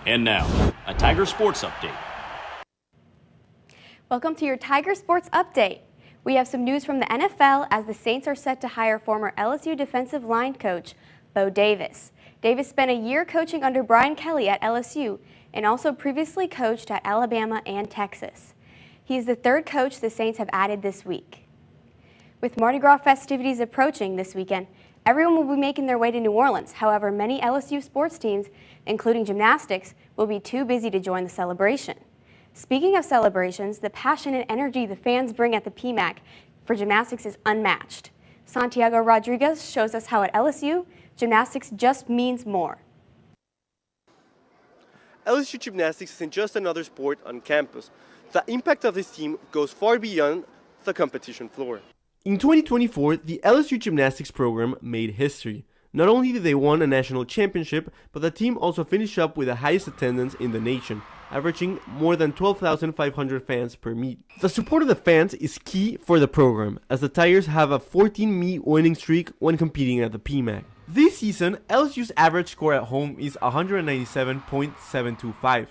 And now, a Tiger Sports Update. Welcome to your Tiger Sports Update. We have some news from the NFL as the Saints are set to hire former LSU defensive line coach Bo Davis. Davis spent a year coaching under Brian Kelly at LSU and also previously coached at Alabama and Texas. He is the third coach the Saints have added this week. With Mardi Gras festivities approaching this weekend, everyone will be making their way to New Orleans. However, many LSU sports teams, including gymnastics, will be too busy to join the celebration. Speaking of celebrations, the passion and energy the fans bring at the PMAC for gymnastics is unmatched. Santiago Rodriguez shows us how at LSU, gymnastics just means more. LSU Gymnastics isn't just another sport on campus. The impact of this team goes far beyond the competition floor. In 2024, the LSU Gymnastics program made history. Not only did they win a national championship, but the team also finished up with the highest attendance in the nation, averaging more than 12,500 fans per meet. The support of the fans is key for the program, as the Tigers have a 14-meet winning streak when competing at the PMAC. This season, LSU's average score at home is 197.725.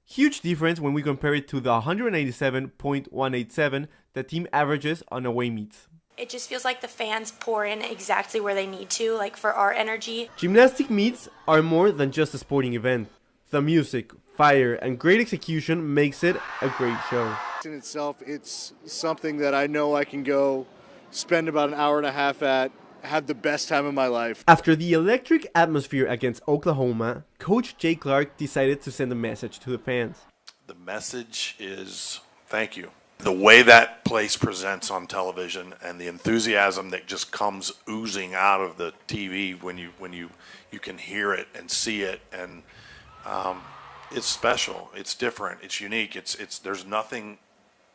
Huge difference when we compare it to the 197.187 the team averages on away meets. It just feels like the fans pour in exactly where they need to, like for our energy. Gymnastic meets are more than just a sporting event. The music, fire, and great execution makes it a great show. In itself, it's something that I know I can go spend about an hour and a half at, have the best time of my life. After the electric atmosphere against Oklahoma, Coach Jay Clark decided to send a message to the fans. The message is thank you. The way that place presents on television and the enthusiasm that just comes oozing out of the TV when you can hear it and see it, and it's special, it's different, it's unique, it's there's nothing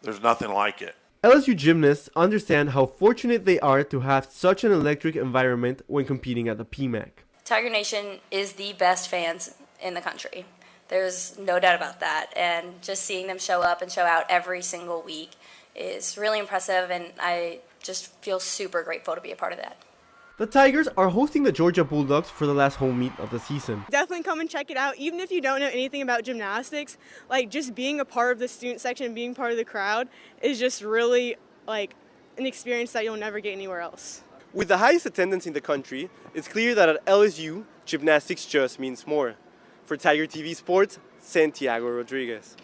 like it. LSU gymnasts understand how fortunate they are to have such an electric environment when competing at the PMAC. Tiger Nation is the best fans in the country. There's no doubt about that, and just seeing them show up and show out every single week is really impressive, and I just feel super grateful to be a part of that. The Tigers are hosting the Georgia Bulldogs for the last home meet of the season. Definitely come and check it out, even if you don't know anything about gymnastics. Like, just being a part of the student section, being part of the crowd is just really like an experience that you'll never get anywhere else. With the highest attendance in the country, it's clear that at LSU, gymnastics just means more. For Tiger TV Sports, Santiago Rodriguez.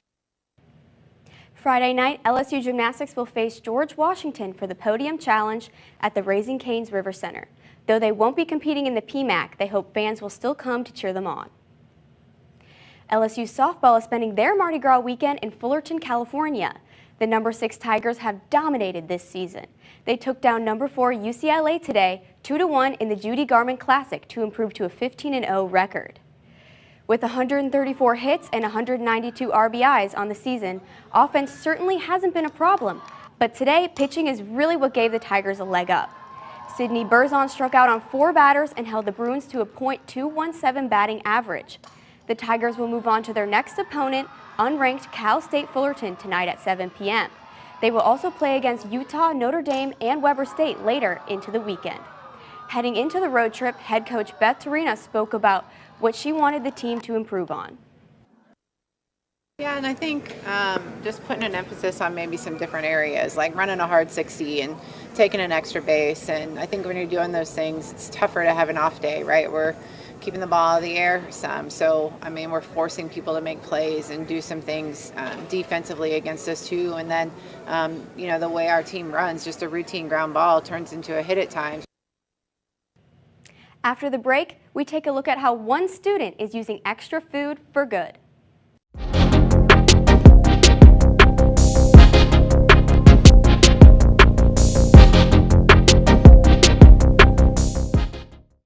Friday night, LSU Gymnastics will face George Washington for the Podium Challenge at the Raising Cane's River Center. Though they won't be competing in the PMAC, they hope fans will still come to cheer them on. LSU softball is spending their Mardi Gras weekend in Fullerton, California. The number 6 Tigers have dominated this season. They took down number 4 UCLA today, 2-1 in the Judi Garmen Classic to improve to a 15-0 record. With 134 hits and 192 RBIs on the season, offense certainly hasn't been a problem. But today, pitching is really what gave the Tigers a leg up. Sydney Berzon struck out on 4 batters and held the Bruins to a .217 batting average. The Tigers will move on to their next opponent, unranked Cal State Fullerton, tonight at 7 p.m. They will also play against Utah, Notre Dame, and Weber State later into the weekend. Heading into the road trip, head coach Beth Torina spoke about what she wanted the team to improve on. Yeah, and I think just putting an emphasis on maybe some different areas, like running a hard 60 and taking an extra base. And I think when you're doing those things, it's tougher to have an off day, right? We're keeping the ball out of the air some. So, I mean, we're forcing people to make plays and do some things defensively against us too. And then, you know, the way our team runs, just a routine ground ball turns into a hit at times. After the break, we take a look at how one student is using extra food for good.